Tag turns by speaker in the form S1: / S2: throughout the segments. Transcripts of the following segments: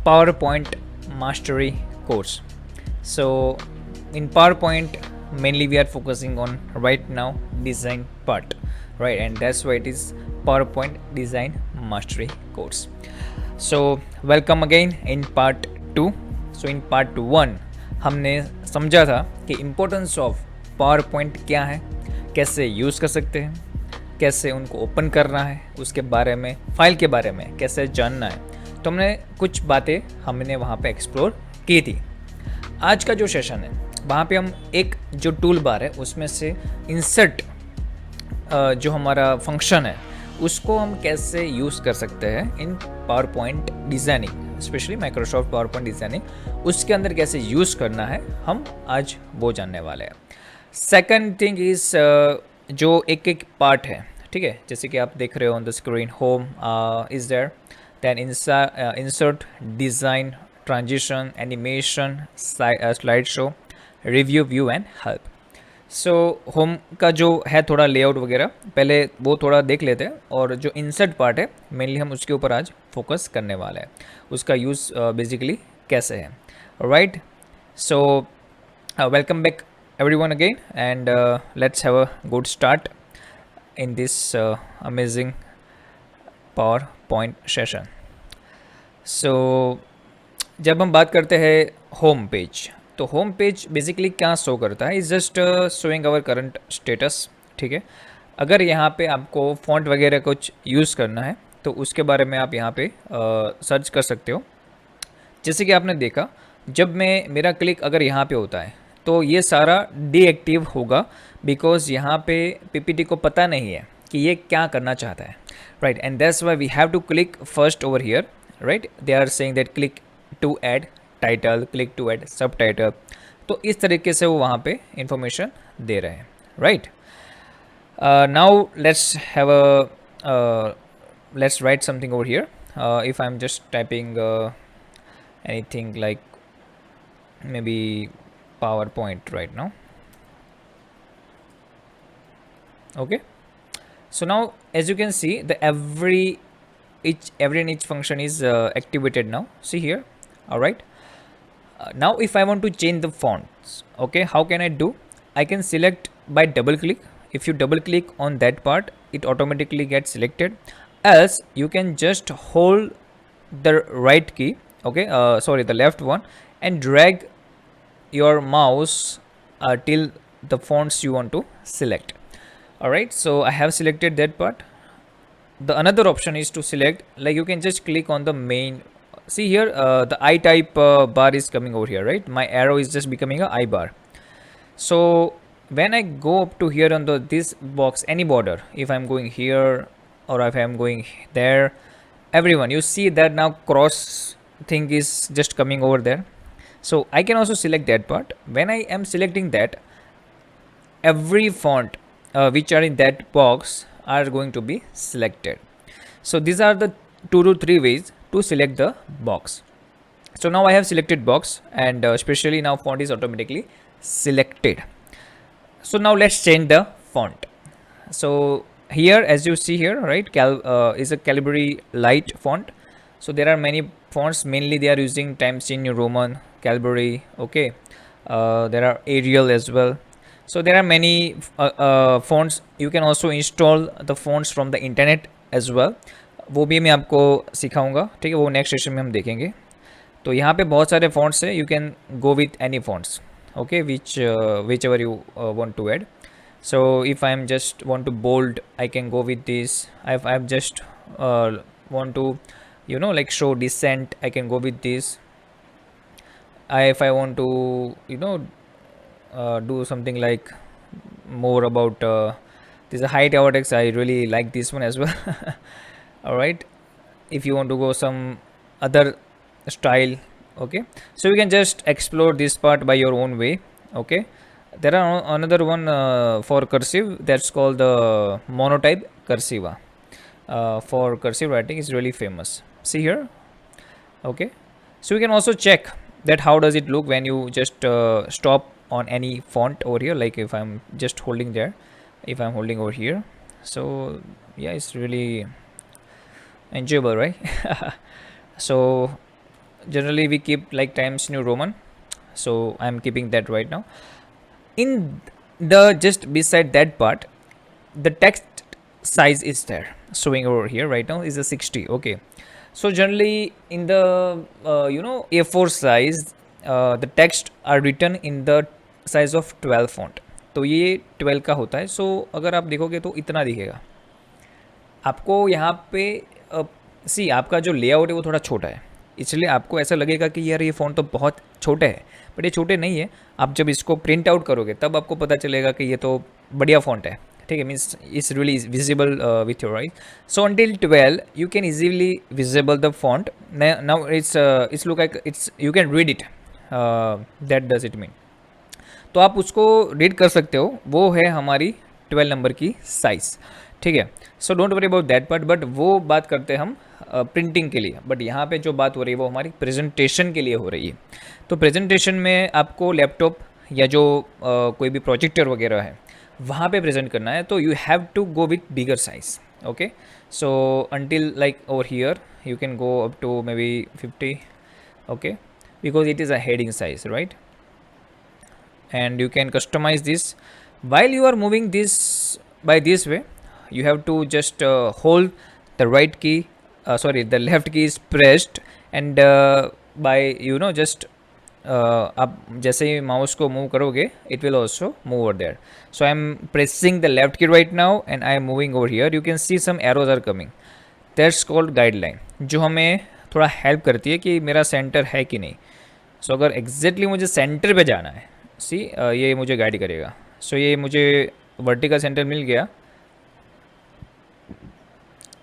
S1: PowerPoint Mastery course. So in PowerPoint, mainly we are focusing on right now design part, right? And that's why it is PowerPoint Design Mastery course. So welcome again in part 2. So in part 1 हमने समझा था कि importance of power point क्या है, कैसे use कर सकते हैं, कैसे उनको ओपन करना है, उसके बारे में, फाइल के बारे में कैसे जानना है. तो हमने कुछ बातें हमने वहाँ पे एक्सप्लोर की थी. आज का जो सेशन है वहाँ पे हम एक जो टूल बार है उसमें से इंसर्ट जो हमारा फंक्शन है उसको हम कैसे यूज़ कर सकते हैं in PowerPoint designing, specially Microsoft PowerPoint designing, उसके अंदर कैसे यूज़ करना है हम आज वो जानने वाले हैं. सेकंड थिंग इज़ जो एक एक पार्ट है, ठीक है, जैसे कि आप देख रहे हो on the screen, home is there, then insert, design, transition, animation, slide show, review, view and help. So home का जो है थोड़ा लेआउट वगैरह पहले वो थोड़ा देख लेते हैं, और जो इंसर्ट पार्ट है मेनली हम उसके ऊपर आज फोकस करने वाले हैं, उसका यूज़ बेसिकली कैसे है. Right, so welcome back everyone again, and let's have a good start in this amazing PowerPoint session. So जब हम बात करते हैं होम पेज, तो होम पेज बेसिकली क्या शो करता है, is just showing our current status. ठीक है, अगर यहाँ पे आपको फॉन्ट वगैरह कुछ यूज़ करना है तो उसके बारे में आप यहाँ पे सर्च कर सकते हो. जैसे कि आपने देखा, जब मैं मेरा क्लिक अगर यहाँ पे होता है तो ये सारा डीएक्टिव होगा, बिकॉज यहाँ पे पीपीटी को पता नहीं है कि ये क्या करना चाहता है. Right, and that's why we have to click first over here. Right, they are saying that click to add title, click to add subtitle. तो इस तरीके से वो वहाँ पे इंफॉर्मेशन दे रहे हैं. Right, now let's have a let's write something over here. If I'm just typing anything like maybe PowerPoint right now. Okay, so now as you can see, the every and each function is activated now. See here. All right, now if I want to change the fonts, okay, how can I do? I can select by double click. If you double click on that part, it automatically gets selected. Else you can just hold the right key, okay, sorry, the left one, and drag your mouse till the fonts you want to select. All right, so I have selected that part. The another option is to select, like you can just click on the main. See here, the I type bar is coming over here, right? My arrow is just becoming a I bar. So when I go up to here on the this box, any border, if I'm going here or if I'm going there, everyone, you see that now cross thing is just coming over there. So I can also select that part. When I am selecting that, every font which are in that box are going to be selected. So these are the 2 to 3 ways to select the box. So now I have selected box, and especially now font is automatically selected. So now let's change the font. So here, as you see here, right, is a Calibri Light font. So there are many fonts, mainly they are using Times New Roman, Calibri, okay. There are Arial as well. So there are many fonts. You can also install the fonts from the internet as well. वो भी मैं आपको सिखाऊंगा, ठीक है, वो next session में हम देखेंगे. तो यहाँ पे बहुत सारे fonts है, you can go with any fonts, okay, whichever you want to add. So if I'm just want to bold, I can go with this. If I'm just want to, you know, like show descent, I can go with this. If I want to, you know, do something like more about this is a height text, I really like this one as well. All right, if you want to go some other style, okay, so you can just explore this part by your own way. Okay, there are another one for cursive, that's called the monotype cursiva. For cursive writing is really famous. See here. Okay, so you can also check that how does it look when you just stop on any font over here, like if I'm just holding there, if I'm holding over here. So yeah, it's really enjoyable, right? So generally we keep like Times New Roman, so I'm keeping that right now. In the just beside that part, the text size is there showing over here right now is a 60. Okay, so generally in the A4 size, the text are written in the size of 12 font. तो ये 12 का होता है. सो अगर आप देखोगे तो इतना दिखेगा आपको यहाँ पे. सी आपका जो लेआउट है वो थोड़ा छोटा है, इसलिए आपको ऐसा लगेगा कि यार ये फ़ॉन्ट तो बहुत छोटे है, बट ये छोटे नहीं है. आप जब इसको प्रिंट आउट करोगे तब आपको पता चलेगा कि ये तो बढ़िया फ़ॉन्ट है. ठीक है, means it's really visible with your eyes. So until 12 you can easily visible the font. Now it's look like it's you can read it. That does it mean. तो आप उसको रीड कर सकते हो. वो है हमारी 12 नंबर की साइज़. ठीक है, so don't worry about that part. But वो बात करते हैं हम प्रिंटिंग के लिए. बट यहाँ पे जो बात हो रही है वो हमारी प्रेजेंटेशन के लिए हो रही है. तो प्रेजेंटेशन में आपको लैपटॉप या जो कोई भी प्रोजेक्टर वगैरह है वहाँ पे प्रेजेंट करना है, तो you have to go with bigger size. Okay, so until like over here you can go up to maybe 50. Okay, because it is a heading size, right? And you can customize this. While you are moving this by this way, you have to just hold the right key, the left key is pressed, and by just आप जैसे ही mouse को move करोगे it will also move over there. So I am pressing the left key right now and I am moving over here. You can see some arrows are coming. That's called guideline, जो हमें थोड़ा help करती है कि मेरा centre है कि नहीं. सो अगर एग्जैक्टली मुझे सेंटर पे जाना है, सी ये मुझे गाइड करेगा. सो ये मुझे वर्टिकल सेंटर मिल गया,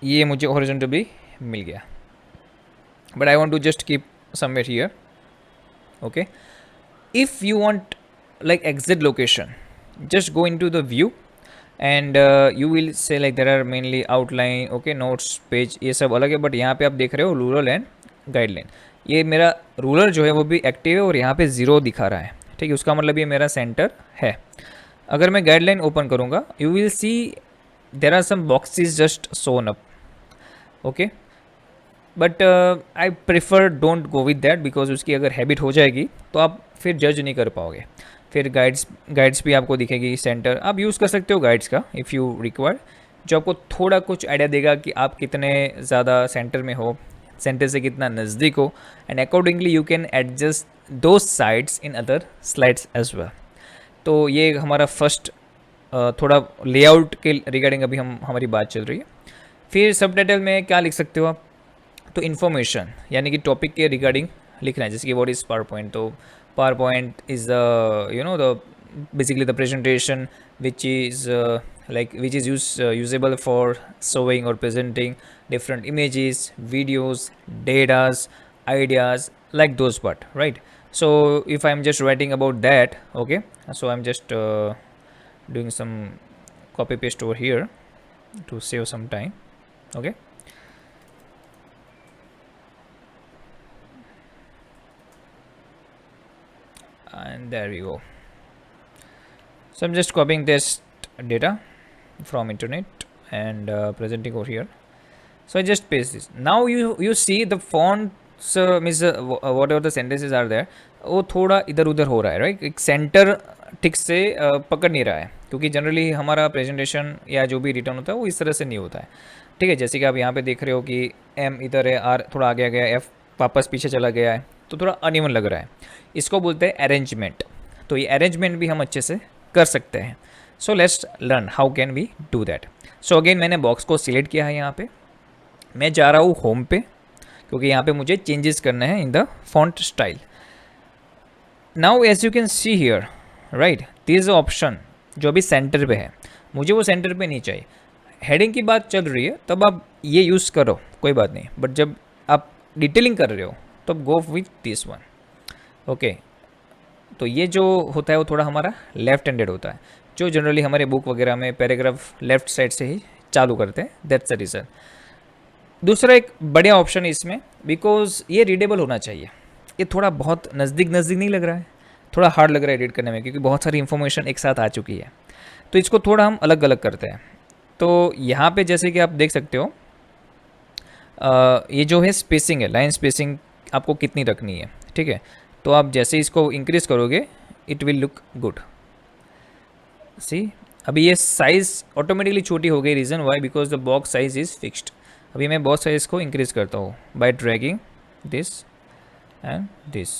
S1: ये मुझे हॉरिजॉन्टल भी मिल गया. But I want to just keep somewhere here. Okay, if you want like exact location, just go into the view and you will say like there are mainly outline, okay, notes, page, ये सब अलग है. But यहाँ पे आप देख रहे हो रूरल एंड गाइडलाइन. ये मेरा रूरल जो है वो भी एक्टिव है और यहाँ पे 0 दिखा रहा है. ठीक है, उसका मतलब ये मेरा सेंटर है. अगर मैं गाइडलाइन ओपन करूँगा, you will see there are some boxes just shown up. Okay, but I prefer don't go with that, because उसकी अगर हैबिट हो जाएगी तो आप फिर जज नहीं कर पाओगे. फिर गाइड्स भी आपको दिखेगी. सेंटर आप यूज़ कर सकते हो गाइड्स का इफ़ यू रिक्वायर, जो आपको थोड़ा कुछ आइडिया देगा कि आप कितने ज़्यादा सेंटर में हो, सेंटर से कितना नज़दीक हो, and accordingly you can adjust those sides in other slides as well. तो ये हमारा फर्स्ट थोड़ा लेआउट के रिगार्डिंग अभी हमारी बात चल रही है. फिर सब टाइटल में क्या लिख सकते हो आप, तो इन्फॉर्मेशन यानी कि टॉपिक के रिगार्डिंग लिखना है. जैसे कि व्हाट इज़ पावर पॉइंट, तो power point is the basically the presentation which is usable for showing or presenting different images, videos, datas, ideas, like those part, right? So if I'm just writing about that, okay, so I'm just doing some copy paste over here to save some time. Okay, and there we go. So I'm just copying this data from internet and presenting over here. So I just paste this. Now you see the fonts means whatever the sentences are there, वो थोड़ा इधर उधर हो रहा है, right? एक centre ठीक से पकड़ नहीं रहा है, क्योंकि जनरली हमारा प्रेजेंटेशन या जो भी रिटर्न होता है वो इस तरह से नहीं होता है. ठीक है, जैसे कि आप यहाँ पे देख रहे हो कि M इधर है, R थोड़ा आगे आ गया, F वापस पीछे चला गया है, तो थोड़ा अनइवन लग रहा है. इसको बोलते हैं अरेंजमेंट. तो ये अरेंजमेंट भी हम अच्छे से कर सकते हैं. So let's learn how can we do that. So again मैंने बॉक्स को सिलेक्ट किया है. यहाँ पे मैं जा रहा हूँ होम पे, क्योंकि यहाँ पे मुझे चेंजेस करने हैं in the font style. Now as you can see here, right, this option जो अभी सेंटर पे है, मुझे वो सेंटर पे नहीं चाहिए. हेडिंग की बात चल रही है तब आप ये यूज़ करो, कोई बात नहीं. बट जब आप डिटेलिंग कर रहे हो तब go with this one. Okay, तो ये जो होता है वो थोड़ा हमारा लेफ्ट हैंडेड होता है, जो जनरली हमारे बुक वगैरह में पैराग्राफ लेफ्ट साइड से ही चालू करते हैं. That's the reason. दूसरा एक बढ़िया ऑप्शन है इसमें, बिकॉज ये रीडेबल होना चाहिए. ये थोड़ा बहुत नज़दीक नहीं लग रहा है, थोड़ा हार्ड लग रहा है एडिट करने में, क्योंकि बहुत सारी इन्फॉर्मेशन एक साथ आ चुकी है. तो इसको थोड़ा हम अलग अलग करते हैं. तो यहाँ पे जैसे कि आप देख सकते हो, ये जो है स्पेसिंग है, लाइन स्पेसिंग आपको कितनी रखनी है, ठीक है। तो आप जैसे इसको इंक्रीज़ करोगे it will look good. See अभी ये साइज़ ऑटोमेटिकली छोटी हो गई, reason why because the box size is fixed. अभी मैं बॉक्स साइज़ को इंक्रीज़ करता हूँ by dragging this and this.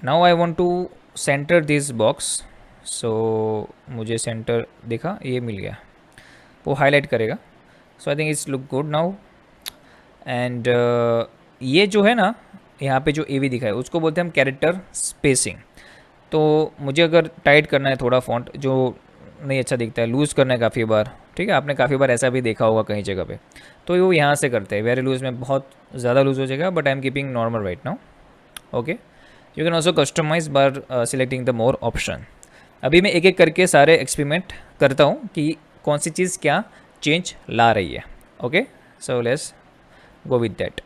S1: Now I want to center this box, so मुझे सेंटर देखा, ये मिल गया, वो हाईलाइट करेगा। So I think it's look good now. And ये जो है ना, यहाँ पे जो AV दिखा है उसको बोलते हैं हम कैरेक्टर स्पेसिंग। तो मुझे अगर टाइट करना है थोड़ा फॉन्ट जो नहीं अच्छा दिखता है, लूज़ करना है काफ़ी बार, ठीक है, आपने काफ़ी बार ऐसा भी देखा होगा कहीं जगह पे, तो वो यहाँ से करते हैं। वेरी लूज़ में बहुत ज़्यादा लूज़ हो जाएगा, but I am keeping normal right now. Okay, you can also customize by selecting the more option. अभी मैं एक एक करके सारे एक्सपेरिमेंट करता हूँ कि कौन सी चीज़ क्या चेंज ला रही है। Okay, so let's go with that.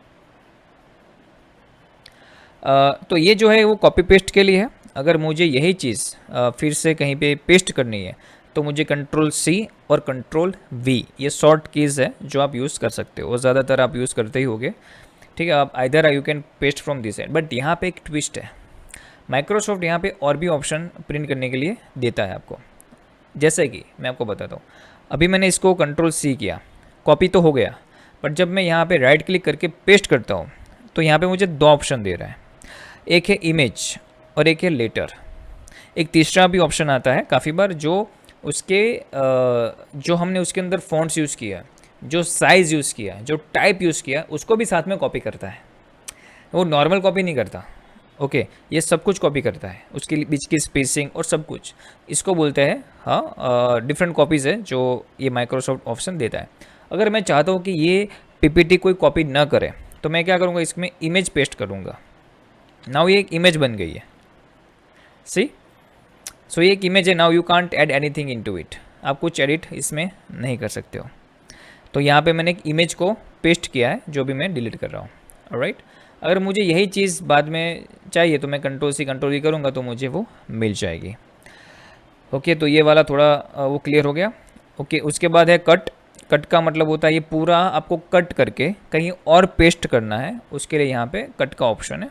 S1: तो ये जो है वो कॉपी पेस्ट के लिए है। अगर मुझे यही चीज़ फिर से कहीं पे पेस्ट करनी है तो मुझे Ctrl+C और Ctrl+V ये शॉर्ट कीज़ है जो आप यूज़ कर सकते हो, और ज़्यादातर आप यूज़ करते ही होगे, ठीक है। आप either you can paste from this side, but यहाँ पे एक ट्विस्ट है, माइक्रोसॉफ्ट यहाँ पे और भी ऑप्शन प्रिंट करने के लिए देता है आपको। जैसे कि मैं आपको बताता हूँ, अभी मैंने इसको Ctrl+C किया, कॉपी तो हो गया, बट जब मैं यहाँ पे राइट क्लिक करके पेस्ट करता हूँ तो यहाँ पे मुझे दो ऑप्शन दे रहा है, एक है इमेज और एक है लेटर। एक तीसरा भी ऑप्शन आता है काफ़ी बार, जो उसके जो हमने उसके अंदर फॉन्ट्स यूज़ किया, जो साइज़ यूज़ किया, जो टाइप यूज़ किया, उसको भी साथ में कॉपी करता है। वो नॉर्मल कॉपी नहीं करता, ओके, ये सब कुछ कॉपी करता है, उसके बीच की स्पेसिंग और सब कुछ। इसको बोलते हैं हाँ डिफरेंट कॉपीज़ है जो ये माइक्रोसॉफ्ट ऑप्शन देता है। अगर मैं चाहता हूँ कि ये PPT कोई कॉपी ना करे तो मैं क्या करूँगा, इसमें इमेज पेस्ट करूँगा। नाउ ये एक इमेज बन गई है, सी। सो ये एक इमेज है, now you can't add anything into it, आप कुछ एडिट इसमें नहीं कर सकते हो। तो यहाँ पे मैंने एक इमेज को पेस्ट किया है जो भी मैं डिलीट कर रहा हूँ, ऑलराइट। अगर मुझे यही चीज़ बाद में चाहिए तो मैं Ctrl+C Ctrl+V करूँगा तो मुझे वो मिल जाएगी। ओके, तो ये वाला थोड़ा वो क्लियर हो गया। ओके, उसके बाद है कट। कट का मतलब होता है ये पूरा आपको कट करके कहीं और पेस्ट करना है, उसके लिए यहाँ पे कट का ऑप्शन है,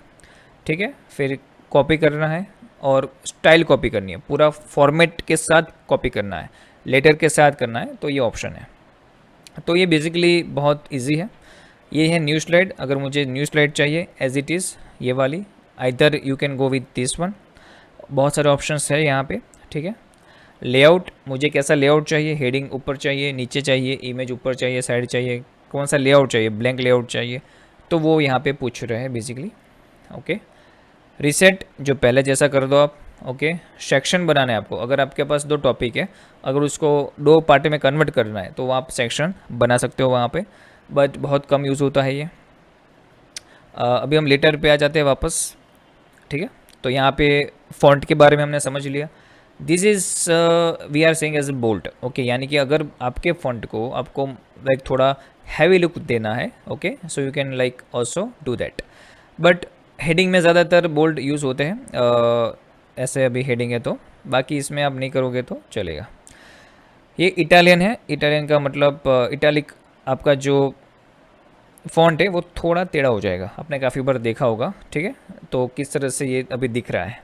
S1: ठीक है। फिर कॉपी करना है और स्टाइल कॉपी करनी है, पूरा फॉर्मेट के साथ कॉपी करना है, लेटर के साथ करना है, तो ये ऑप्शन है। तो ये बेसिकली बहुत इजी है। ये है न्यू स्लाइड। अगर मुझे न्यू स्लाइड चाहिए एज इट इज़ ये वाली, either you can go with this one. बहुत सारे ऑप्शंस है यहाँ पे, ठीक है। लेआउट, मुझे कैसा लेआउट चाहिए, हेडिंग ऊपर चाहिए, नीचे चाहिए, इमेज ऊपर चाहिए, साइड चाहिए, कौन सा लेआउट चाहिए, ब्लैंक लेआउट चाहिए, तो वो यहाँ पे पूछ रहे हैं बेसिकली। ओके, रीसेट जो पहले जैसा कर दो आप। ओके, सेक्शन बनाना है आपको। अगर आपके पास दो टॉपिक है, अगर उसको दो पार्ट में कन्वर्ट करना है तो आप सेक्शन बना सकते हो वहाँ पे, बट बहुत कम यूज़ होता है ये। अभी हम लेटर पे आ जाते हैं वापस, ठीक है। तो यहाँ पे फॉन्ट के बारे में हमने समझ लिया। This is we are saying as bold, okay, यानी कि अगर आपके फॉन्ट को आपको लाइक थोड़ा हैवी लुक देना है, okay, so you can like also do that. But heading में ज़्यादातर बोल्ड यूज़ होते हैं, ऐसे अभी हेडिंग है तो, बाकी इसमें आप नहीं करोगे तो चलेगा। ये इटालियन है, इटालियन का मतलब इटालिक आपका जो फॉन्ट है वो थोड़ा टेढ़ा हो जाएगा, आपने काफ़ी बार देखा होगा, ठीक है। तो किस तरह से ये अभी दिख रहा है,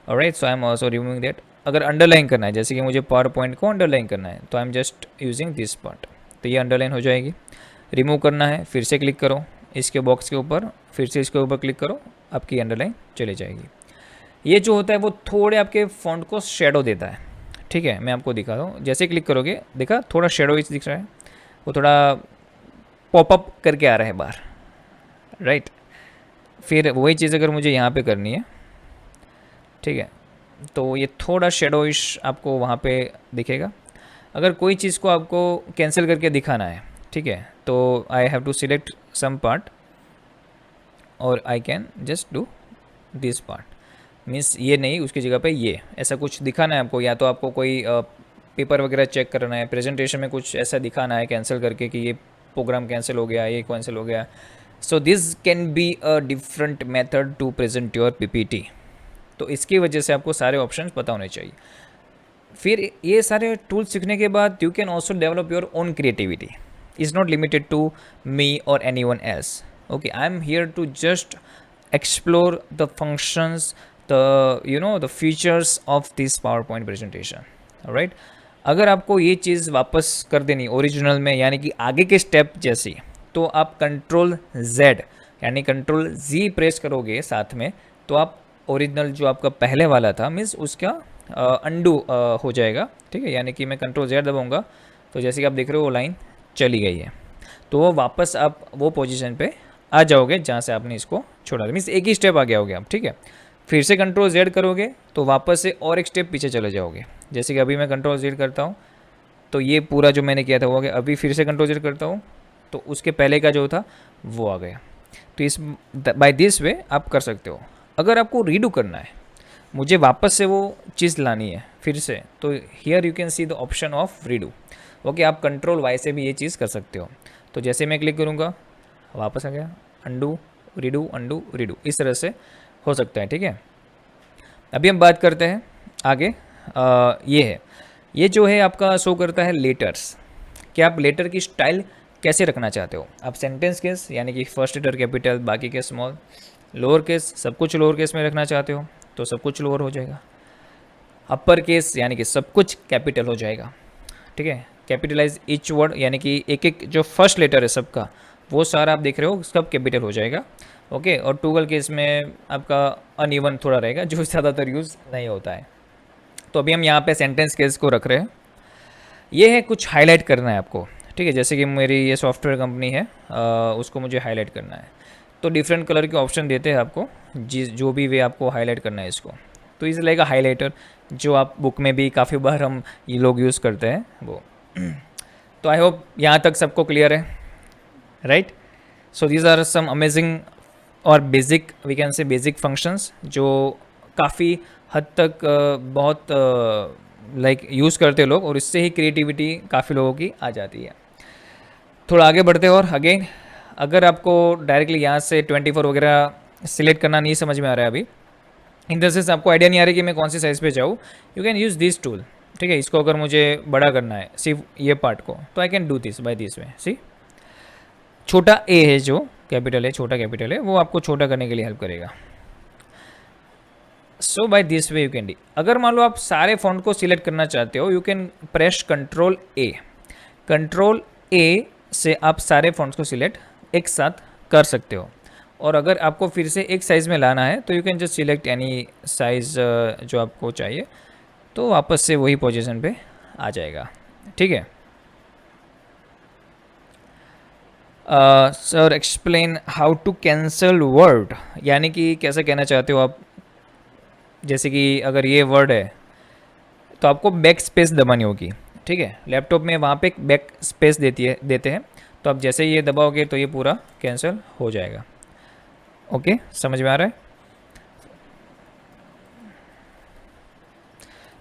S1: alright. So I am also removing that. अगर अंडरलाइन करना है, जैसे कि मुझे पावर पॉइंट को अंडरलाइन करना है, तो I am just using this part, तो ये अंडरलाइन हो जाएगी। रिमूव करना है, फिर से क्लिक करो इसके बॉक्स के ऊपर, फिर से इसके ऊपर क्लिक करो, आपकी अंडरलाइन चली जाएगी। ये जो होता है वो थोड़े आपके फॉन्ट को शेडो देता है, ठीक है। मैं आपको दिखा दूँ, जैसे क्लिक करोगे देखा थोड़ा शेडो इस दिख रहा है, वो थोड़ा पॉपअप करके आ रहा है बाहर, राइट। फिर वही चीज़ अगर मुझे यहाँ पे करनी है, ठीक है, तो ये थोड़ा शेडोइश आपको वहाँ पे दिखेगा। अगर कोई चीज़ को आपको कैंसिल करके दिखाना है, ठीक है, तो I have to select some part और I can just do this part, means ये नहीं, उसकी जगह पे ये, ऐसा कुछ दिखाना है आपको, या तो आपको कोई पेपर वगैरह चेक करना है, प्रेजेंटेशन में कुछ ऐसा दिखाना है कैंसिल करके कि ये प्रोग्राम कैंसिल हो गया, ये कैंसिल हो गया। So this can be a different method to present your PPT। तो इसकी वजह से आपको सारे ऑप्शंस पता होने चाहिए। फिर ये सारे टूल्स सीखने के बाद you can also develop your own creativity, is not limited to me और anyone else. Okay, I'm here to just explore the functions, the features of this PowerPoint presentation. Alright, अगर आपको ये चीज़ वापस कर देनी ओरिजिनल में, यानी कि आगे के स्टेप जैसी, तो आप कंट्रोल Z यानी कंट्रोल Z प्रेस करोगे साथ में, तो आप ओरिजिनल जो आपका पहले वाला था मीन्स उसका अंडू हो जाएगा, ठीक है। यानी कि मैं कंट्रोल Z दबाऊंगा तो जैसे कि आप देख रहे हो वो लाइन चली गई है, तो वो वापस आप वो पोजीशन पे आ जाओगे जहाँ से आपने इसको छोड़ा था, मीन्स एक ही स्टेप आ गया होगे आप, ठीक है। फिर से कंट्रोल Z करोगे तो वापस से और एक स्टेप पीछे चले जाओगे। जैसे कि अभी मैं कंट्रोल Z करता हूँ तो ये पूरा जो मैंने किया था वो आ गया। अभी फिर से कंट्रोल Z करता हूँ तो उसके पहले का जो था वो आ गया। तो इस बाय दिस वे आप कर सकते हो। अगर आपको रीडू करना है, मुझे वापस से वो चीज़ लानी है फिर से, तो here you can see the option of redo. Okay, आप कंट्रोल वाई से भी ये चीज़ कर सकते हो। तो जैसे मैं क्लिक करूँगा वापस आ गया, अंडू अंडू रीडू, इस तरह से हो सकता है, ठीक है। अभी हम बात करते हैं आगे। ये है, ये जो है आपका शो करता है लेटर्स, कि आप लेटर की स्टाइल कैसे रखना चाहते हो। आप सेंटेंस केस यानी कि फर्स्ट लेटर कैपिटल, बाकी के स्मॉल, लोअर केस सब कुछ लोअर केस में रखना चाहते हो तो सब कुछ लोअर हो जाएगा। अपर केस यानी कि सब कुछ कैपिटल हो जाएगा, ठीक है। कैपिटलाइज ईच वर्ड यानी कि एक एक जो फर्स्ट लेटर है सबका वो सारा आप देख रहे हो सब कैपिटल हो जाएगा। ओके, और टूगल केस में आपका अनइवन थोड़ा रहेगा जो ज़्यादातर यूज़ नहीं होता है। तो अभी हम यहाँ पे सेंटेंस केस को रख रहे हैं। ये है कुछ हाईलाइट करना है आपको, ठीक है। जैसे कि मेरी ये सॉफ्टवेयर कंपनी है, उसको मुझे हाईलाइट करना है, तो डिफरेंट कलर के ऑप्शन देते हैं आपको, जो भी वे आपको हाईलाइट करना है इसको। तो इस लाइक हाईलाइटर जो आप बुक में भी काफ़ी बार हम ये लोग यूज़ करते हैं वो। तो आई होप यहाँ तक सबको क्लियर है, right. So these are some amazing और basic, we can say basic functions जो काफ़ी हद तक बहुत लाइक यूज़ करते लोग, और इससे ही क्रिएटिविटी काफ़ी लोगों की आ जाती है। थोड़ा आगे बढ़ते हैं और अगेन अगर आपको डायरेक्टली यहाँ से 24 वगैरह सिलेक्ट करना नहीं समझ में आ रहा है अभी, इन द सेंस आपको आइडिया नहीं आ रही कि मैं कौन सी साइज़ पे जाऊँ, you can use this tool, ठीक है। इसको अगर मुझे बड़ा करना है सिर्फ ये पार्ट को, तो I can do this by this way. See छोटा ए है जो कैपिटल है, छोटा कैपिटल है, वो आपको छोटा करने के लिए हेल्प करेगा। So by this way you can do. अगर मान लो आप सारे फॉन्ट को सिलेक्ट करना चाहते हो, you can press control A. Control ए से आप सारे फॉन्ट्स को सिलेक्ट एक साथ कर सकते हो। और अगर आपको फिर से एक साइज़ में लाना है तो you can just select any size जो आपको चाहिए, तो वापस से वही पोजीशन पे आ जाएगा, ठीक है। Sir explain how to cancel word, यानी कि कैसे कहना चाहते हो आप। जैसे कि अगर ये वर्ड है तो आपको बैक स्पेस दबानी होगी, ठीक है। लैपटॉप में वहाँ पे एक बैक स्पेस देते हैं, तो आप जैसे ये दबाओगे तो ये पूरा कैंसिल हो जाएगा। ओके, समझ में आ रहा है।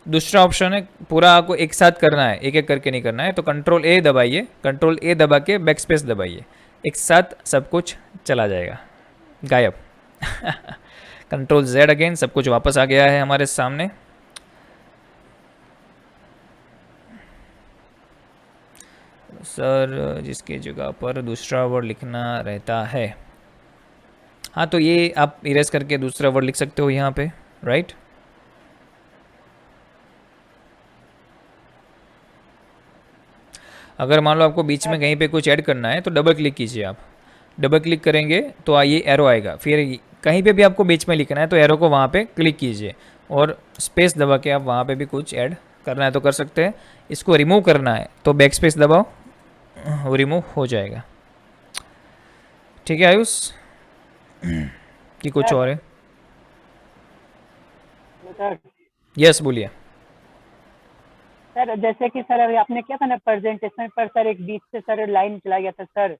S1: दूसरा ऑप्शन है पूरा आपको एक साथ करना है, एक एक करके नहीं करना है, तो कंट्रोल ए दबाइए, कंट्रोल ए दबा के बैक स्पेस दबाइए, एक साथ सब कुछ चला जाएगा, गायब। कंट्रोल जेड अगेन, सब कुछ वापस आ गया है हमारे सामने। सर जिसकी जगह पर दूसरा वर्ड लिखना रहता है, हाँ तो ये आप इरेज करके दूसरा वर्ड लिख सकते हो यहाँ पे, राइट। अगर मान लो आपको बीच में कहीं पे कुछ ऐड करना है तो डबल क्लिक कीजिए आप। डबल क्लिक करेंगे तो ये एरो आएगा, फिर कहीं पे भी आपको बीच में लिखना है तो एरो को वहाँ पे क्लिक कीजिए और स्पेस दबा के आप वहाँ पे भी कुछ ऐड करना है तो कर सकते हैं। इसको रिमूव करना है तो बैक स्पेस दबाओ, वो रिमूव हो जाएगा, ठीक है। आयुष कि कुछ और है? यस बोलिए।
S2: सर जैसे कि सर अभी आपने किया था ना प्रेजेंटेशन पर सर, एक बीच से सर लाइन चला गया था सर,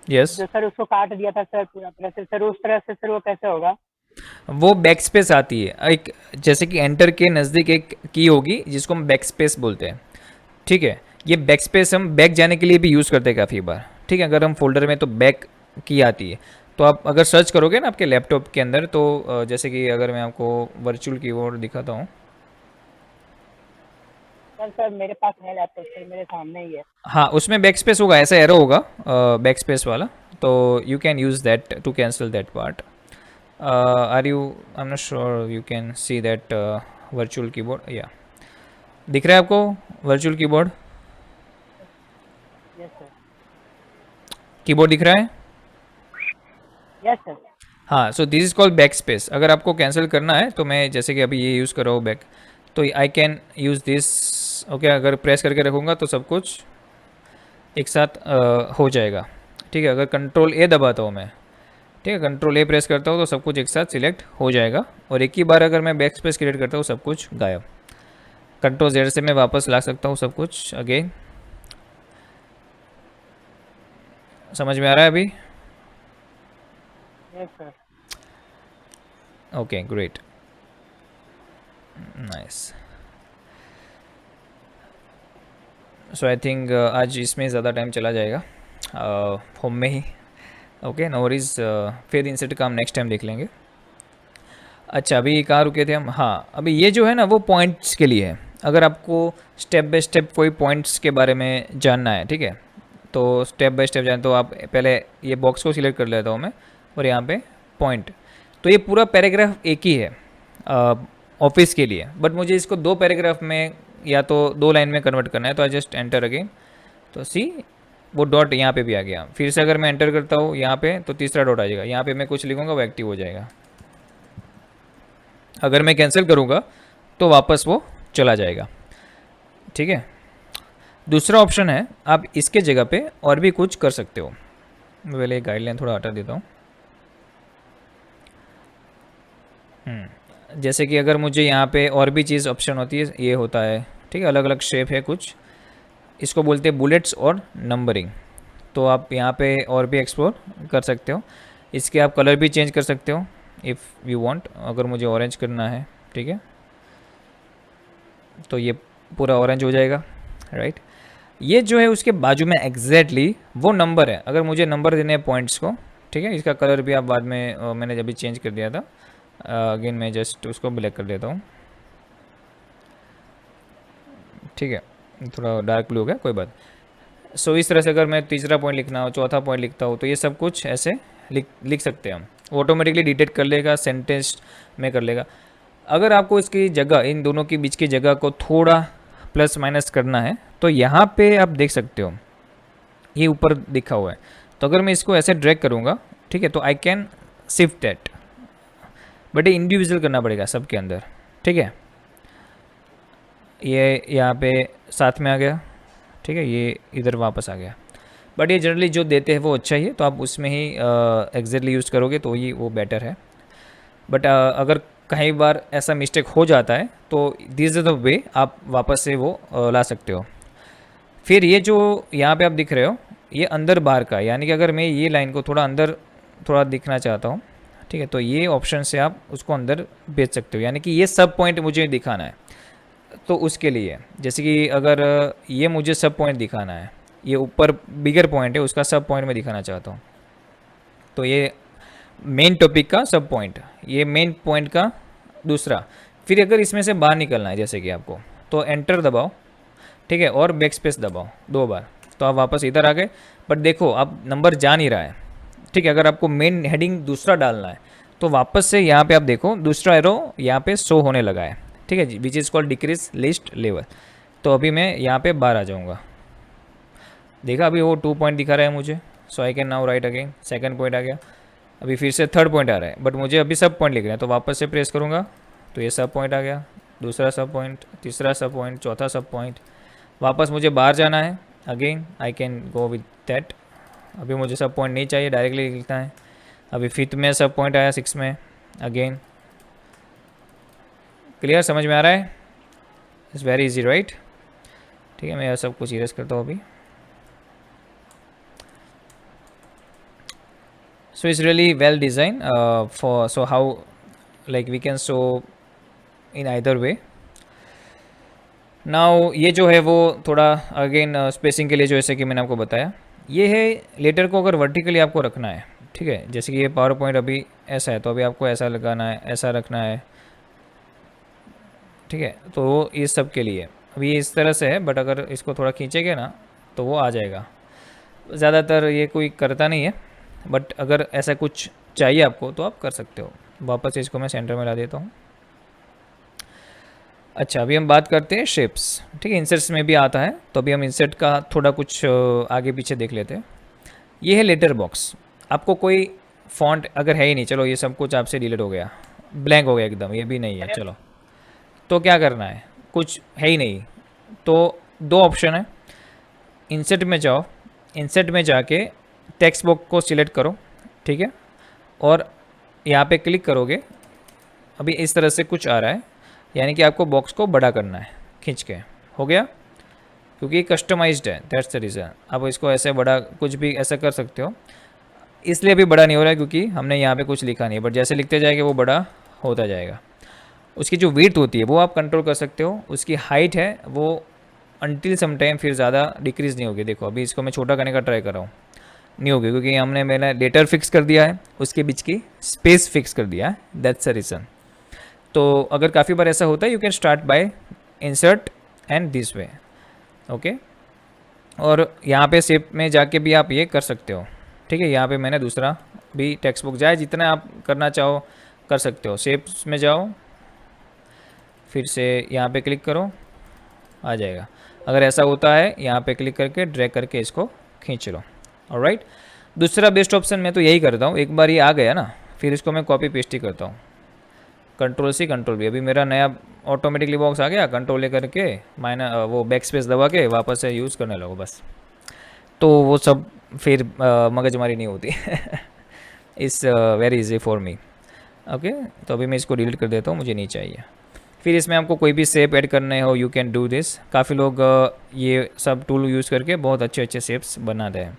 S1: यस
S2: जो सर उसको काट दिया था सर पूरा तरह से, सर उस तरह से सर वो कैसे होगा?
S1: वो बैक स्पेस आती है एक, जैसे कि एंटर के नज़दीक एक की होगी जिसको हम बैक स्पेस बोलते हैं, ठीक है। ये बैक स्पेस हम बैक जाने के लिए भी यूज़ करते हैं काफ़ी बार, ठीक है। अगर हम फोल्डर में तो बैक की आती है, तो आप अगर सर्च करोगे ना आपके लैपटॉप के अंदर, तो जैसे कि अगर मैं आपको वर्चुअल कीबोर्ड दिखाता हूँ,
S2: सर मेरे पास है लैपटॉप सर, मेरे सामने ही है।
S1: हाँ उसमें बैक स्पेस होगा, ऐसा एरो होगा बैक स्पेस वाला, तो you can use that to cancel that part. Are you, I am not sure you can see that virtual keyboard. या दिख रहा है आपको virtual keyboard?
S2: Yes sir.
S1: Keyboard दिख रहा है?
S2: Yes sir.
S1: हाँ, so this is called backspace. अगर आपको कैंसिल करना है तो मैं जैसे कि अभी ये यूज़ कर रहा हूँ बैक, तो I can use this. Okay, अगर प्रेस करके रखूँगा तो सब कुछ एक साथ हो जाएगा. ठीक है, अगर कंट्रोल ए दबाता हूँ मैं, ठीक है, कंट्रोल ए प्रेस करता हूँ तो सब कुछ एक साथ सिलेक्ट हो जाएगा. और एक ही बार अगर मैं बैक स्पेस क्रिएट करता हूँ सब कुछ गायब. कंट्रोल जेड से मैं वापस ला सकता हूँ सब कुछ अगेन. समझ में आ रहा है अभी?
S2: Yes sir.
S1: Okay, great, nice. So I think आज इसमें ज़्यादा टाइम चला जाएगा होम में ही. Okay, no worries. फिर इंसर्ट का हम नेक्स्ट टाइम देख लेंगे. अच्छा, अभी कहाँ रुके थे हम? हाँ, अभी ये जो है ना वो पॉइंट्स के लिए है. अगर आपको स्टेप बाय स्टेप कोई पॉइंट्स के बारे में जानना है, ठीक है, तो स्टेप बाय स्टेप जान तो आप पहले ये बॉक्स को सिलेक्ट कर लेता हूँ मैं, और यहाँ पे पॉइंट. तो ये पूरा पैराग्राफ एक ही है ऑफिस के लिए, बट मुझे इसको 2 पैराग्राफ में या तो 2 लाइन में कन्वर्ट करना है. तो आई जस्ट एंटर अगेन. तो सी वो डॉट यहाँ पे भी आ गया. फिर से अगर मैं एंटर करता हूँ यहाँ पे तो तीसरा डॉट आ जाएगा. यहाँ पे मैं कुछ लिखूँगा वो एक्टिव हो जाएगा. अगर मैं कैंसिल करूँगा तो वापस वो चला जाएगा. ठीक है. दूसरा ऑप्शन है, आप इसके जगह पे और भी कुछ कर सकते हो. मैं पहले गाइडलाइन थोड़ा हटा देता हूँ. जैसे कि अगर मुझे यहाँ पे और भी चीज़ ऑप्शन होती है, ये होता है, ठीक है, अलग अलग शेप है कुछ, इसको बोलते हैं बुलेट्स और नंबरिंग. तो आप यहाँ पे और भी एक्सप्लोर कर सकते हो. इसके आप कलर भी चेंज कर सकते हो इफ़ यू वांट. अगर मुझे ऑरेंज करना है, ठीक है, तो ये पूरा ऑरेंज हो जाएगा, राइट. ये जो है उसके बाजू में एग्जैक्टली वो नंबर है. अगर मुझे नंबर देने हैं पॉइंट्स को, ठीक है, इसका कलर भी आप बाद में मैंने अभी चेंज कर दिया था. अगेन मैं जस्ट उसको ब्लैक कर देता हूँ. ठीक है, थोड़ा डार्क ब्लू हो गया, कोई बात. सो इस तरह से अगर मैं तीसरा पॉइंट लिखना हो, चौथा पॉइंट लिखता हूँ, तो ये सब कुछ ऐसे लिख सकते हैं हम. ऑटोमेटिकली डिटेक्ट कर लेगा, सेंटेंस में कर लेगा. अगर आपको इसकी जगह, इन दोनों के बीच की जगह को थोड़ा प्लस माइनस करना है, तो यहाँ पे आप देख सकते हो ये ऊपर दिखा हुआ है. तो अगर मैं इसको ऐसे ड्रैग करूँगा, ठीक है, तो I can shift that, but ये इंडिविजुअल करना पड़ेगा सबके अंदर. ठीक है, ये यहाँ पे साथ में आ गया, ठीक है, ये इधर वापस आ गया. बट ये जनरली जो देते हैं वो अच्छा ही है, तो आप उसमें ही एग्जैक्टली यूज़ करोगे तो ये वो बेटर है. बट अगर कई बार ऐसा मिस्टेक हो जाता है तो दिस इज़ द वे आप वापस से वो ला सकते हो. फिर ये जो यहाँ पे आप दिख रहे हो, ये अंदर बाहर का, यानी कि अगर मैं ये लाइन को थोड़ा अंदर थोड़ा दिखना चाहता हूँ, ठीक है, तो ये ऑप्शन से आप उसको अंदर भेज सकते हो. यानी कि ये सब पॉइंट मुझे दिखाना है, तो उसके लिए जैसे कि अगर ये मुझे सब पॉइंट दिखाना है, ये ऊपर बिगर पॉइंट है, उसका सब पॉइंट मैं दिखाना चाहता हूँ, तो ये मेन टॉपिक का सब पॉइंट, ये मेन पॉइंट का दूसरा. फिर अगर इसमें से बाहर निकलना है जैसे कि आपको, तो एंटर दबाओ, ठीक है, और बैक स्पेस दबाओ 2 बार, तो आप वापस इधर आ गए. बट देखो अब नंबर जा नहीं रहा है, ठीक है. अगर आपको मेन हेडिंग दूसरा डालना है तो वापस से यहाँ पे आप देखो दूसरा एरो यहाँ पे शो होने लगा है, ठीक है, which is called decrease list level. तो अभी मैं यहाँ पे बाहर आ जाऊँगा. देखा अभी वो 2 पॉइंट दिखा रहा है मुझे. So I can now write again. Second point आ गया, अभी फिर से थर्ड पॉइंट आ रहा है, बट मुझे अभी सब पॉइंट लिख रहे हैं, तो वापस से प्रेस करूँगा तो ये सब पॉइंट आ गया. दूसरा सब पॉइंट, तीसरा सब पॉइंट, चौथा सब पॉइंट. वापस मुझे बाहर जाना है, again I can go with that. अभी मुझे सब पॉइंट नहीं चाहिए, डायरेक्टली लिखना है. अभी फिफ्थ में सब पॉइंट आया, 6 में अगेन. क्लियर, समझ में आ रहा है? It's very easy, right. ठीक है, मैं यह सब कुछ इरेज करता हूँ अभी. So it's really well design for, so how like we can show in either way. Now ये जो है वो थोड़ा अगेन स्पेसिंग के लिए, जो जैसे कि मैंने आपको बताया, ये है लेटर को अगर वर्टिकली आपको रखना है, ठीक है, जैसे कि ये पावर पॉइंट अभी ऐसा है, तो अभी आपको ऐसा लगाना है, ऐसा रखना है, ठीक है. तो ये सब के लिए अभी ये इस तरह से है, बट अगर इसको थोड़ा खींचेंगे ना तो वो आ जाएगा. ज़्यादातर ये कोई करता नहीं है, बट अगर ऐसा कुछ चाहिए आपको तो आप कर सकते हो। वापस इसको मैं सेंटर में ला देता हूँ। अच्छा, अभी हम बात करते हैं शेप्स। ठीक है, इंसर्ट्स में भी आता है, तो अभी हम इंसर्ट का थोड़ा कुछ आगे पीछे देख लेते हैं। ये है लेटर बॉक्स। आपको कोई फॉन्ट अगर है ही नहीं, चलो ये सब कुछ आपसे डिलीट हो गया, ब्लैंक हो गया एकदम, ये भी नहीं है, चलो तो क्या करना है, कुछ है ही नहीं, तो दो ऑप्शन है। इंसर्ट में जाओ, इंसर्ट में जाके टेक्स्ट बॉक्स को सिलेक्ट करो, ठीक है, और यहाँ पे क्लिक करोगे, अभी इस तरह से कुछ आ रहा है, यानी कि आपको बॉक्स को बड़ा करना है खींच के, हो गया, क्योंकि कस्टमाइज्ड है, दैट्स द रीज़न। आप इसको ऐसे बड़ा कुछ भी ऐसा कर सकते हो, इसलिए अभी बड़ा नहीं हो रहा है क्योंकि हमने यहाँ पे कुछ लिखा नहीं है, बट जैसे लिखते जाएंगे वो बड़ा होता जाएगा। उसकी जो विड्थ होती है वो आप कंट्रोल कर सकते हो, उसकी हाइट है वो अनटिल सम टाइम फिर ज़्यादा डिक्रीज़ नहीं होगी। देखो अभी इसको मैं छोटा करने का ट्राई कर रहा हूँ, नहीं होगी क्योंकि मैंने लेटर फिक्स कर दिया है, उसके बीच की स्पेस फिक्स कर दिया है, दैट्स द रीज़न। तो अगर काफ़ी बार ऐसा होता है, you can start by insert and this way, okay. और यहाँ पे शेप में जाके भी आप ये कर सकते हो, ठीक है। यहाँ पे मैंने दूसरा भी टेक्स्ट बुक जाए, जितना आप करना चाहो कर सकते हो। शेप्स में जाओ, फिर से यहाँ पे क्लिक करो, आ जाएगा। अगर ऐसा होता है, यहाँ पे क्लिक करके ड्रैग करके इसको खींच लो, ऑलराइट। दूसरा बेस्ट ऑप्शन मैं तो यही करता हूँ, एक बार ये आ गया ना, फिर इसको मैं कॉपी पेस्ट ही करता हूँ, कंट्रोल सी कंट्रोल भी। अभी मेरा नया ऑटोमेटिकली बॉक्स आ गया, कंट्रोल ए करके वो बैक स्पेस दबा के वापस से यूज़ करने लगो बस, तो वो सब फिर मगजमारी नहीं होती। It's very easy for me, okay. तो अभी मैं इसको डिलीट कर देता हूँ, मुझे नहीं चाहिए। फिर इसमें आपको कोई भी शेप ऐड करने हो, यू कैन डू दिस। काफ़ी लोग ये सब टूल यूज़ करके बहुत अच्छे अच्छे शेप्स बनाते हैं।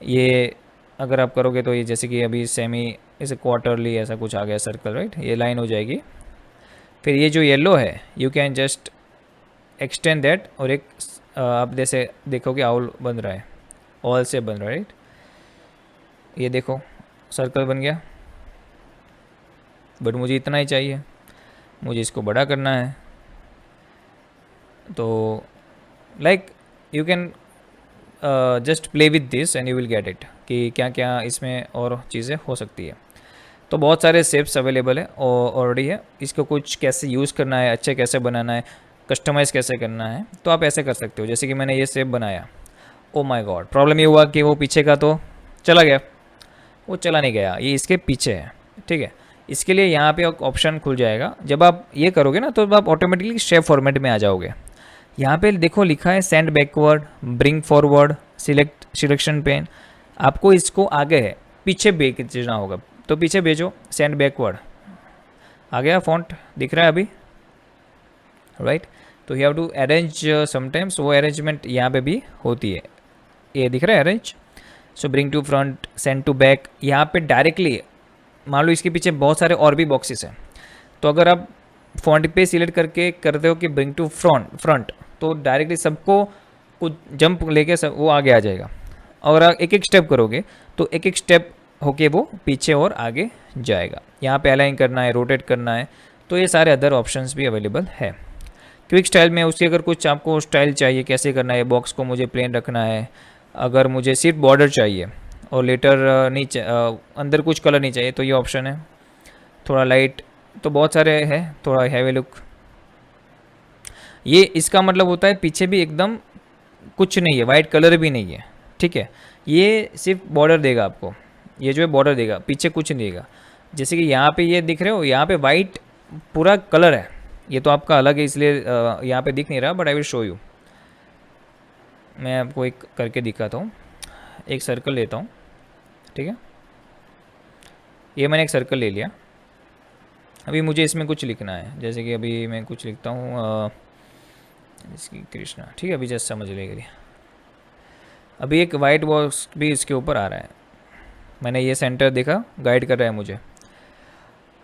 S1: ये अगर आप करोगे तो ये जैसे कि अभी सेमी, इसे क्वार्टरली ऐसा कुछ आ गया सर्कल, राइट, ये लाइन हो जाएगी। फिर ये जो येलो है, you can just extend that, और एक आप जैसे देखोगे आउल बन रहा है, ऑल से बन रहा है, राइट। ये देखो सर्कल बन गया, बट मुझे इतना ही चाहिए, मुझे इसको बड़ा करना है। तो like you can just play with this and you will get it, कि क्या क्या इसमें और चीज़ें हो सकती है। तो बहुत सारे शेप्स अवेलेबल है ऑलरेडी है, इसको कुछ कैसे यूज़ करना है, अच्छे कैसे बनाना है, कस्टमाइज़ कैसे करना है, तो आप ऐसे कर सकते हो। जैसे कि मैंने ये शेप बनाया, ओ माय गॉड, प्रॉब्लम ये हुआ कि वो पीछे का तो चला गया, वो चला नहीं गया, ये इसके पीछे है, ठीक है। इसके लिए यहाँ पे एक ऑप्शन खुल जाएगा, जब आप ये करोगे ना तो आप ऑटोमेटिकली शेप फॉर्मेट में आ जाओगे। यहाँ पे देखो लिखा है send backward, bring forward, select selection pen. आपको इसको आगे है, पीछे भेजना होगा, तो पीछे भेजो, सेंड बैकवर्ड आ गया, फॉन्ट दिख रहा है अभी, राइट। तो you have to arrange sometimes, वो अरेंजमेंट यहाँ पे भी होती है, ये दिख रहा है arrange. So bring to front, send to back, यहाँ पे डायरेक्टली मान लो इसके पीछे बहुत सारे और भी बॉक्सेस हैं, तो अगर आप फॉन्ट पे सिलेक्ट करके करते हो कि ब्रिंग टू फ्रंट, तो डायरेक्टली सबको कुछ जंप लेके सब वो आगे आ जाएगा। और एक एक स्टेप करोगे तो एक एक स्टेप होके वो पीछे और आगे जाएगा। यहाँ पे अलाइन करना है, रोटेट करना है, तो ये सारे अदर ऑप्शंस भी अवेलेबल है। क्विक स्टाइल में उसकी अगर कुछ आपको स्टाइल चाहिए, कैसे करना है, बॉक्स को मुझे प्लेन रखना है, अगर मुझे सिर्फ बॉर्डर चाहिए और लेटर नहीं अंदर कुछ कलर नहीं चाहिए, तो ये ऑप्शन है। थोड़ा लाइट, तो बहुत सारे हैं, थोड़ा हैवी लुक, ये इसका मतलब होता है पीछे भी एकदम कुछ नहीं है, वाइट कलर भी नहीं है, ठीक है। ये सिर्फ बॉर्डर देगा आपको, ये जो है बॉर्डर देगा, पीछे कुछ नहीं देगा। जैसे कि यहाँ पे ये दिख रहे हो, यहाँ पे वाइट पूरा कलर है, ये तो आपका अलग है इसलिए यहाँ पे दिख नहीं रहा, but I will show you. मैं आपको एक करके दिखाता हूँ, एक सर्कल लेता हूँ, ठीक है। ये मैंने एक सर्कल ले लिया, अभी मुझे इसमें कुछ लिखना है, जैसे कि अभी मैं कुछ लिखता हूँ इसकी कृष्णा, ठीक है, अभी जस्ट समझ लेंगे। अभी एक वाइट बॉक्स भी इसके ऊपर आ रहा है, मैंने ये सेंटर देखा, गाइड कर रहा है मुझे।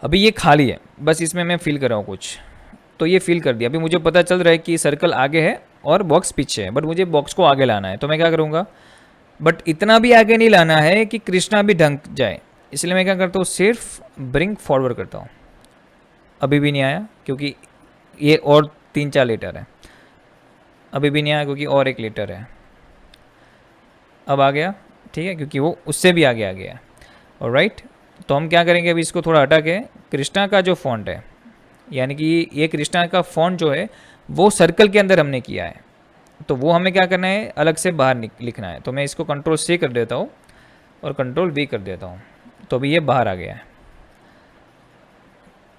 S1: अभी ये खाली है, बस इसमें मैं फिल कर रहा हूँ कुछ, तो ये फिल कर दिया। अभी मुझे पता चल रहा है कि सर्कल आगे है और बॉक्स पीछे है, बट मुझे बॉक्स को आगे लाना है, तो मैं क्या करूँगा, बट इतना भी आगे नहीं लाना है कि कृष्णा भी ढंक जाए, इसलिए मैं क्या करता हूँ, सिर्फ ब्रिंग फॉरवर्ड करता हूँ। अभी भी नहीं आया क्योंकि ये और 3-4 लीटर है, अभी भी नहीं आया क्योंकि और 1 लीटर है। अब आ गया, ठीक है, क्योंकि वो उससे भी आगे आ गया। ऑलराइट, तो हम क्या करेंगे अभी इसको थोड़ा हटा के कृष्णा का जो फॉन्ट है, यानी कि ये कृष्णा का फॉन्ट जो है वो सर्कल के अंदर हमने किया है, तो वो हमें क्या करना है अलग से बाहर लिखना है। तो मैं इसको कंट्रोल C कर देता हूँ और कंट्रोल V कर देता हूँ, तो अभी ये बाहर आ गया है।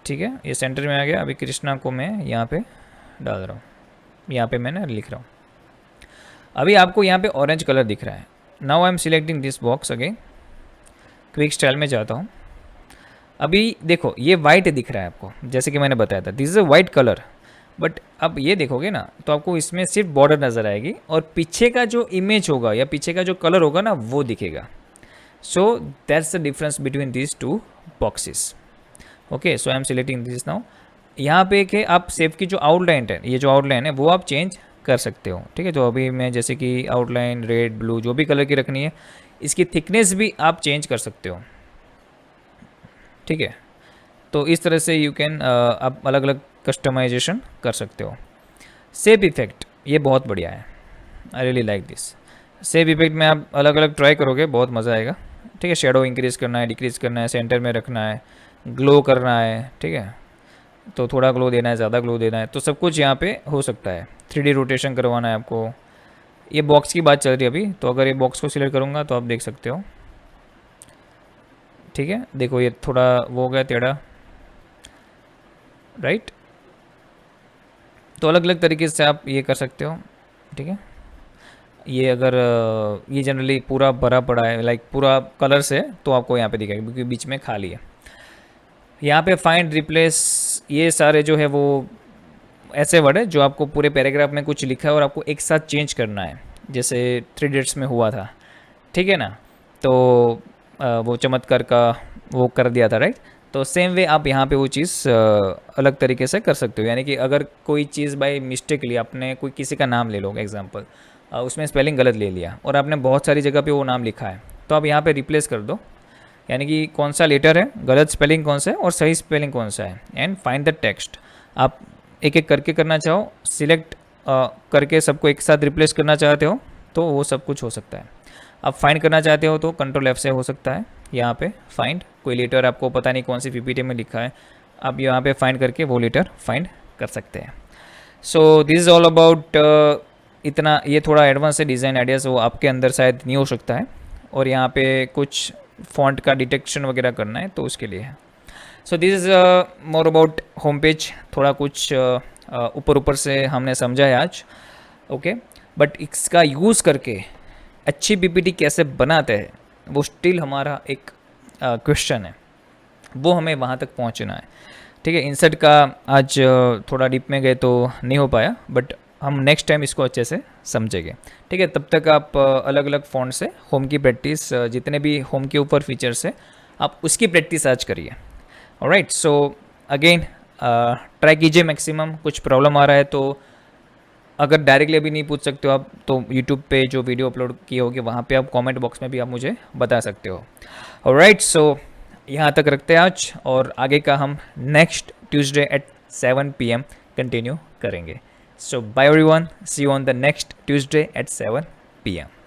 S1: ठीक है, ये सेंटर में आ गया। अभी कृष्णा को मैं यहाँ पे डाल रहा हूँ, यहाँ पे मैंने लिख रहा हूँ। अभी आपको यहाँ पे ऑरेंज कलर दिख रहा है। Now I am selecting this box again, quick style में जाता हूँ। अभी देखो ये वाइट दिख रहा है आपको, जैसे कि मैंने बताया था this is a white colour, but अब ये देखोगे ना तो आपको इसमें सिर्फ बॉर्डर नज़र आएगी और पीछे का जो इमेज होगा या पीछे का जो कलर होगा ना वो दिखेगा। So that's the difference between these two boxes. Okay, so I am selecting this now. यहाँ पे एक है आप सेव की जो आउटलाइन है, ये जो आउटलाइन है वो आप चेंज कर सकते हो। ठीक है, तो अभी मैं जैसे कि आउटलाइन रेड ब्लू जो भी कलर की रखनी है, इसकी थिकनेस भी आप चेंज कर सकते हो। ठीक है, तो इस तरह से यू कैन आप अलग अलग कस्टमाइजेशन कर सकते हो। सेव इफेक्ट ये बहुत बढ़िया है, I really like this. Save effect में आप अलग अलग ट्राई करोगे, बहुत मज़ा आएगा। ठीक है, शेडो इंक्रीज़ करना है, डिक्रीज़ करना है, सेंटर में रखना है, ग्लो करना है। ठीक है, तो थोड़ा ग्लो देना है, ज़्यादा ग्लो देना है, तो सब कुछ यहाँ पे हो सकता है। 3D रोटेशन करवाना है आपको। ये बॉक्स की बात चल रही है अभी, तो अगर ये बॉक्स को सिलेक्ट करूँगा तो आप देख सकते हो। ठीक है, देखो ये थोड़ा वो हो गया टेढ़ा, राइट। तो अलग अलग तरीके से आप ये कर सकते हो। ठीक है, ये अगर ये जनरली पूरा भरा पड़ा है लाइक पूरा कलर से, तो आपको यहाँ पे दिखेगा क्योंकि बीच में खाली है। यहाँ पे फाइंड रिप्लेस, ये सारे जो है वो ऐसे वर्ड है जो आपको पूरे पैराग्राफ में कुछ लिखा है और आपको एक साथ चेंज करना है, जैसे 3 डेट्स में हुआ था। ठीक है ना, तो वो चमत्कार का वो कर दिया था, राइट। तो सेम वे आप यहाँ पे वो चीज़ अलग तरीके से कर सकते हो। यानी कि अगर कोई चीज़ बाई मिस्टेकली आपने कोई किसी का नाम ले लो एग्जांपल, उसमें स्पेलिंग गलत ले लिया और आपने बहुत सारी जगह पे वो नाम लिखा है, तो आप यहाँ पे रिप्लेस कर दो। यानी कि कौन सा लेटर है, गलत स्पेलिंग कौन सा है और सही स्पेलिंग कौन सा है, एंड फाइंड द टेक्स्ट। आप एक एक करके करना चाहो, सिलेक्ट करके सबको एक साथ रिप्लेस करना चाहते हो तो वो सब कुछ हो सकता है। आप फाइंड करना चाहते हो तो कंट्रोल F से हो सकता है। यहाँ पे फाइंड कोई लेटर आपको पता नहीं कौन सी PPT में लिखा है, आप यहाँ पे फाइंड करके वो लेटर फाइंड कर सकते हैं। सो दिस इज़ ऑल अबाउट इतना। ये थोड़ा एडवांस है डिज़ाइन आइडियाज़, वो आपके अंदर शायद नहीं हो सकता है, और यहाँ पे कुछ फॉन्ट का डिटेक्शन वगैरह करना है तो उसके लिए है। सो this is more about home page. थोड़ा कुछ ऊपर ऊपर से हमने समझा है आज, ओके, बट इसका यूज़ करके अच्छी PPT कैसे बनाते हैं वो स्टिल हमारा एक क्वेश्चन है, वो हमें वहाँ तक पहुँचना है। ठीक है, इंसर्ट का आज थोड़ा डीप में गए तो नहीं हो पाया, बट हम नेक्स्ट टाइम इसको अच्छे से समझेंगे। ठीक है, तब तक आप अलग अलग फॉन्ट से होम की प्रैक्टिस, जितने भी होम के ऊपर फीचर्स है आप उसकी प्रैक्टिस आज करिए। ऑलराइट, सो अगेन ट्राई कीजिए मैक्सिमम। कुछ प्रॉब्लम आ रहा है तो अगर डायरेक्टली अभी नहीं पूछ सकते हो आप, तो यूट्यूब पे जो वीडियो अपलोड किए होगे वहाँ पे आप कमेंट बॉक्स में भी आप मुझे बता सकते हो। ऑलराइट, सो यहाँ तक रखते हैं आज, और आगे का हम next Tuesday at 7 PM continue करेंगे। So bye everyone, see you on the next Tuesday at 7 PM।